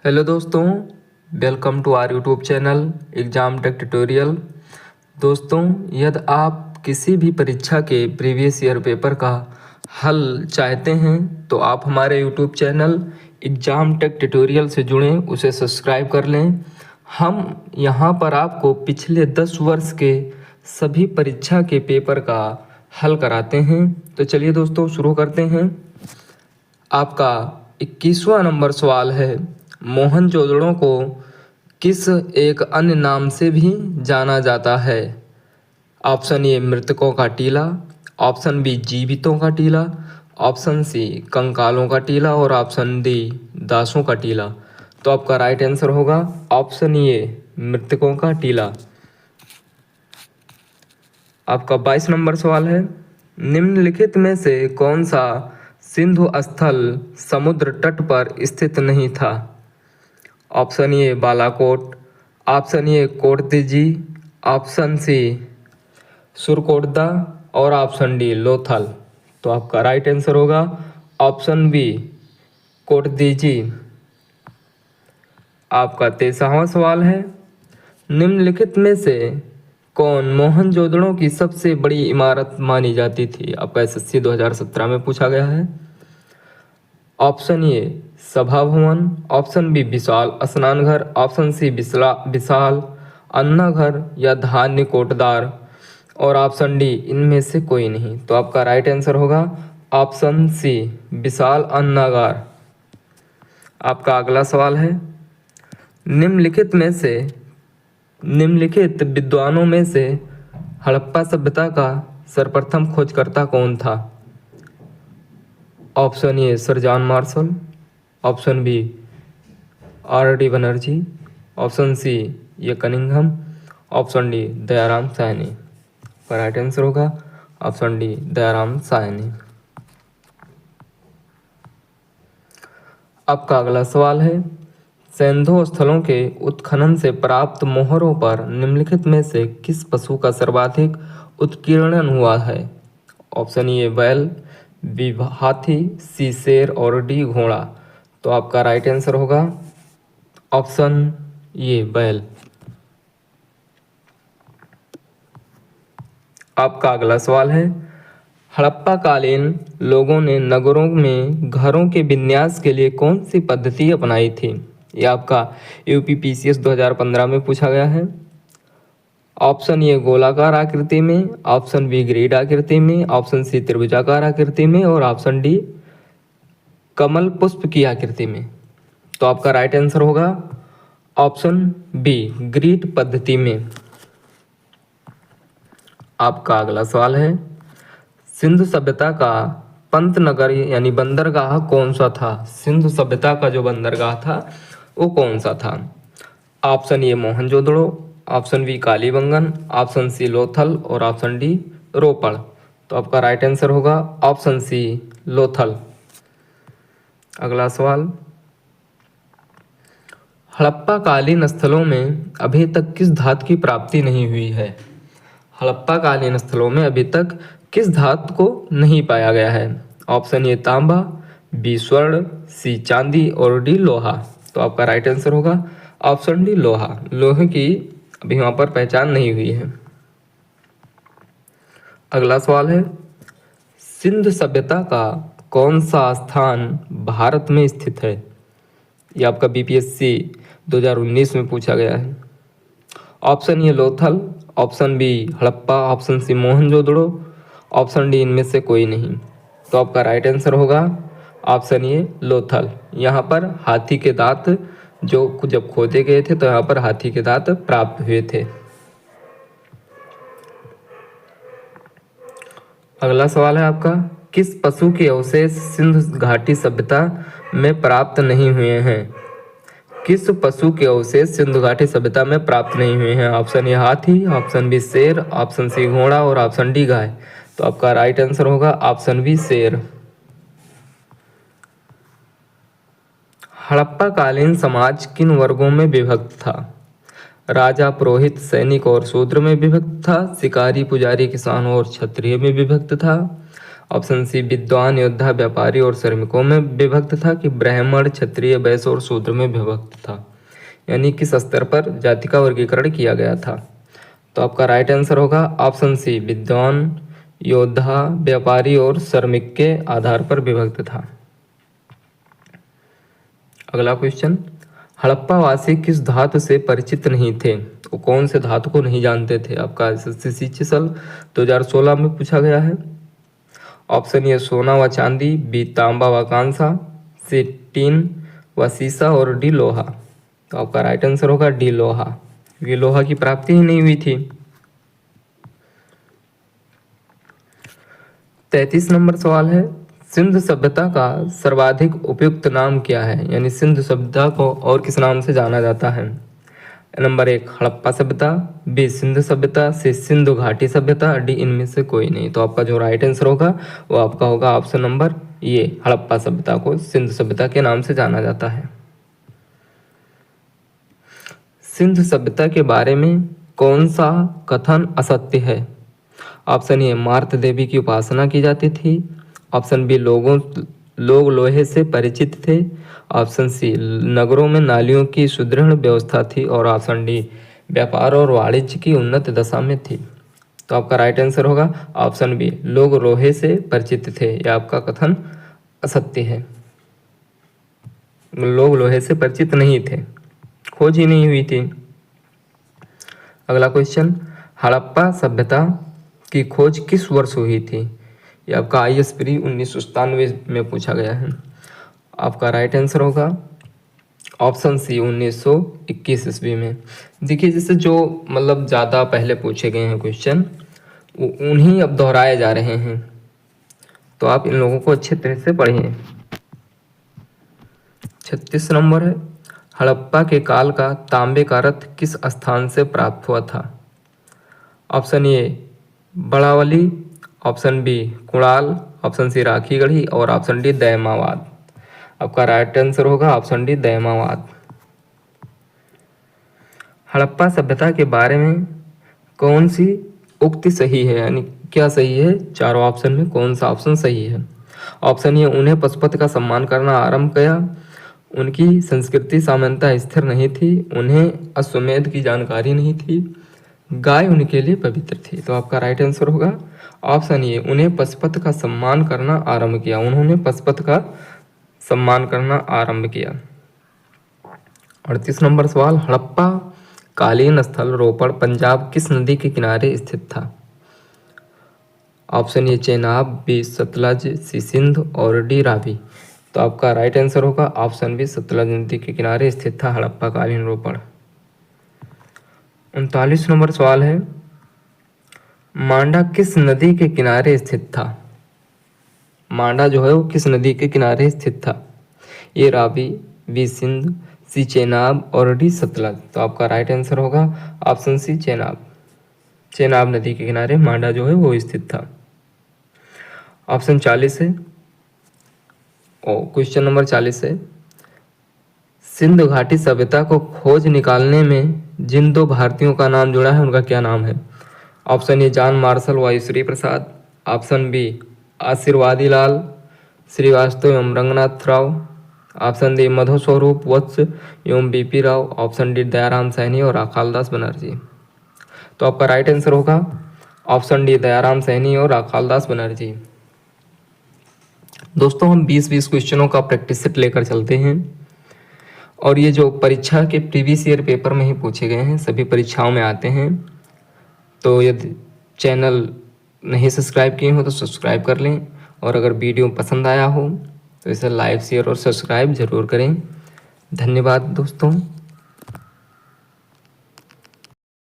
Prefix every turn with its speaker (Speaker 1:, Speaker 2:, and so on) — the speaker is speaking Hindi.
Speaker 1: हेलो दोस्तों, welcome to our YouTube channel exam tech tutorial. दोस्तों, यदि आप किसी भी परीक्षा के प्रीवियस ईयर पेपर का हल चाहते हैं तो आप हमारे YouTube channel exam tech tutorial से जुड़ें, उसे सब्सक्राइब कर लें। हम यहाँ पर आपको पिछले 10 वर्ष के सभी परीक्षा के पेपर का हल कराते हैं। तो चलिए दोस्तों शुरू करते हैं। आपका 21वां नंबर सवाल है, मोहनजोदड़ो को किस एक अन्य नाम से भी जाना जाता है? ऑप्शन ए मृतकों का टीला, ऑप्शन बी जीवितों का टीला, ऑप्शन सी कंकालों का टीला और ऑप्शन डी दासों का टीला। तो आपका राइट आंसर होगा ऑप्शन ए मृतकों का टीला। आपका 22 नंबर सवाल है, निम्नलिखित में से कौन सा सिंधु स्थल समुद्र तट पर स्थित नहीं था? Option A Balakot, option A Kot Diji, option C Surkotada और ऑप्शन डी लोथल। तो आपका राइट आंसर होगा ऑप्शन बी कोटदीजी। आपका 23वां सवाल है, निम्नलिखित में से कौन मोहनजोदड़ो की सबसे बड़ी इमारत मानी जाती थी? आपका एसएससी 2017 में पूछा गया है। ऑप्शन ए सभा भवन, ऑप्शन बी विशाल स्नान घर, ऑप्शन सी विशाल अन्ना घर या धान्य कोटदार और ऑप्शन डी इनमें से कोई नहीं। तो आपका राइट आंसर होगा ऑप्शन सी विशाल अन्नागार। आपका अगला सवाल है, निम्नलिखित विद्वानों में से हड़प्पा सभ्यता का सर्वप्रथम खोजकर्ता कौन था? Option A sir John Marshall, option B R D. Banerjee, option C ये Cunningham, option D Dayaram Sahni. Right answer होगा ऑप्शन डी दयाराम साहनी। आपका अगला सवाल है, सिंधु स्थलों के उत्खनन से प्राप्त मोहरों पर निम्नलिखित में से किस पशु का सर्वाधिक उत्कीर्णन हुआ है? ऑप्शन ए बैल, बी हाथी, सी शेर और डी घोड़ा। तो आपका राइट आंसर होगा ऑप्शन ए बैल। आपका अगला सवाल है, हड़प्पा कालीन लोगों ने नगरों में घरों के विन्यास के लिए कौन सी पद्धति अपनाई थी? ये आपका यूपीपीसीएस 2015 में पूछा गया है। ऑप्शन ए गोलाकार आकृति में, ऑप्शन बी ग्रिड आकृति में, ऑप्शन सी त्रिभुजाकार आकृति में और ऑप्शन डी कमल पुष्प की आकृति में। तो आपका राइट आंसर होगा ऑप्शन बी ग्रिड पद्धति में। आपका अगला सवाल है, सिंधु सभ्यता का पंतनगर यानी बंदरगाह कौन सा था? सिंधु सभ्यता का जो बंदरगाह था वो कौन सा था? Option A Mohenjodaro, option B Kalibangan, option C Lothal और ऑप्शन डी रोपड़। तो आपका राइट आंसर होगा ऑप्शन सी लोथल। अगला सवाल, हड़प्पा कालीन स्थलों में अभी तक किस धातु की प्राप्ति नहीं हुई है? हड़प्पा कालीन स्थलों में अभी तक किस धातु को नहीं पाया गया है? ऑप्शन ए तांबा, बी स्वर्ण, सी चांदी और डी लोहा। तो आपका राइट आंसर होगा ऑप्शन डी लोहा। लोहे की अभी वहाँ पर पहचान नहीं हुई है। अगला सवाल है, सिंधु सभ्यता का कौन सा स्थान भारत में स्थित है? ये आपका बीपीएससी 2019 में पूछा गया है। Option A Lothal, option B Harappa, option C Mohenjodaro, option D इनमें से कोई नहीं। तो आपका राइट आंसर होगा ऑप्शन ए लोथल। यहाँ पर हाथी के दांत जो जब खोजे गए थे तो यहाँ पर हाथी के दांत प्राप्त हुए थे। अगला सवाल है आपका, किस पशु के अवशेष सिंधु घाटी सभ्यता में प्राप्त नहीं हुए हैं? किस पशु के अवशेष सिंधु घाटी सभ्यता में प्राप्त नहीं हुए हैं? ऑप्शन ए हाथी, ऑप्शन बी शेर, ऑप्शन सी घोड़ा और ऑप्शन डी गाय। तो आपका राइट आंसर होगा ऑप्शन बी शेर। हड़प्पा कालीन समाज किन वर्गों में विभक्त था? राजा, पुरोहित, सैनिक और शूद्र में विभक्त था, शिकारी, पुजारी, किसान और क्षत्रिय में विभक्त था, ऑप्शन सी विद्वान, योद्धा, व्यापारी और श्रमिकों में विभक्त था कि ब्राह्मण, क्षत्रिय, वैश्य और शूद्र में विभक्त था, यानी किस स्तर पर जाति का वर्गीकरण किया गया था। तो आपका राइट आंसर होगा ऑप्शन सी विद्वान, योद्धा, व्यापारी और श्रमिक के आधार पर विभक्त था। अगला क्वेश्चन, हड़प्पा वासी किस धातु से परिचित नहीं थे, वो कौन से धातु को नहीं जानते थे। आपका SSC साल 2016 में पूछा गया है। ऑप्शन ए सोना व चांदी, बी तांबा व कांसा, सी टीन व शीशा और डी लोहा। तो आपका राइट आंसर होगा डी लोहा, क्योंकि लोहा की प्राप्ति ही नहीं हुई थी। 33 नंबर सवाल है, सिंधु सभ्यता का सर्वाधिक उपयुक्त नाम क्या है, यानी सिंधु सभ्यता को और किस नाम से जाना जाता है। नंबर 1 हड़प्पा सभ्यता, बी सिंधु सभ्यता, सी सिंधु घाटी सभ्यता, डी इनमें से कोई नहीं। तो आपका जो राइट आंसर होगा वो आपका होगा ऑप्शन नंबर ये, हड़प्पा सभ्यता को सिंधु सभ्यता के नाम से जाना जाता है। सिंधु सभ्यता के बारे में कौन सा कथन असत्य है। ऑप्शन ए मार्त देवी की उपासना की जाती थी, ऑप्शन बी लोग लोहे से परिचित थे, ऑप्शन सी नगरों में नालियों की सुदृढ़ व्यवस्था थी, और ऑप्शन डी व्यापार और वाणिज्य की उन्नत दशा में थी। तो आपका राइट आंसर होगा ऑप्शन बी, लोग लोहे से परिचित थे। यह आपका कथन असत्य है, लोग लोहे से परिचित नहीं थे, खोज ही नहीं हुई थी। अगला क्वेश्चन, हड़प्पा सभ्यता की खोज किस वर्ष हुई थी। ये आपका IAS प्री 1997 में पूछा गया है। आपका राइट आंसर होगा ऑप्शन सी 1921 ईस्वी में। देखिए जैसे जो मतलब ज़्यादा पहले पूछे गए हैं क्वेश्चन उन्हीं अब दोहराए जा रहे हैं, तो आप इन लोगों को अच्छे तरह से पढ़िए। 36 नंबर है, हड़प्पा के काल का तांबे का रथ किस स्थान से प्राप्त हुआ था। Option A Badawali, option B Kunal, option C Rakhigarhi और ऑप्शन डी दैमावाद। आपका राइट आंसर होगा ऑप्शन डी दैमावाद। हड़प्पा सभ्यता के बारे में कौन सी उक्ति सही है, यानी क्या सही है, चारों ऑप्शन में कौन सा ऑप्शन सही है। ऑप्शन ए उन्हें पशुपति का सम्मान करना आरंभ किया, उनकी संस्कृति सामान्यतः स्थिर नहीं थी, उन्हें अश्वमेध की जानकारी नहीं थी, गाय उनके लिए पवित्र थी। तो आपका राइट आंसर होगा ऑप्शन ए उन्हें पशुपति का सम्मान करना आरंभ किया, उन्होंने पशुपति का सम्मान करना आरंभ किया। 38 नंबर सवाल, हड़प्पा कालीन स्थल रोपड़ पंजाब किस नदी के किनारे स्थित था। Option A Chenab, B Sutlej, C Sindh और डी रावी। तो आपका राइट आंसर होगा ऑप्शन बी सतलज नदी के किनारे स्थित था हड़प्पा कालीन रोपड़। 39 नंबर सवाल है, मांडा किस नदी के किनारे स्थित था। मांडा जो है वो किस नदी के किनारे स्थित था। ए रावी, बी सिंध, सी चेनाब और डी सतलज। तो आपका राइट आंसर होगा ऑप्शन सी चेनाब। चेनाब नदी के किनारे मांडा जो है वो स्थित था। ऑप्शन 40 है, क्वेश्चन नंबर 40 है, सिंधु घाटी सभ्यता को खोज निकालने में जिन दो भारतीयों का नाम जुड़ा है उनका क्या नाम है। ऑप्शन ए जॉन मार्शल व श्री प्रसाद, ऑप्शन बी आशीर्वादी लाल श्रीवास्तव एवं रंगनाथ राव, ऑप्शन डी मधु स्वरूप वत्स एवं BP Rao, option D Dayaram Saini और अकालदास बनर्जी। तो आपका राइट आंसर होगा ऑप्शन डी दयाराम सैनी और अकालदास बनर्जी। दोस्तों हम 20-20 क्वेश्चनों का प्रैक्टिस सेट लेकर चलते हैं, और ये जो परीक्षा के प्रीवियस ईयर पेपर में ही पूछे गए हैं, सभी परीक्षाओं में आते हैं। तो यदि चैनल नहीं सब्सक्राइब किए हो तो सब्सक्राइब कर लें, और अगर वीडियो पसंद आया हो तो इसे लाइक, शेयर और सब्सक्राइब जरूर करें। धन्यवाद दोस्तों।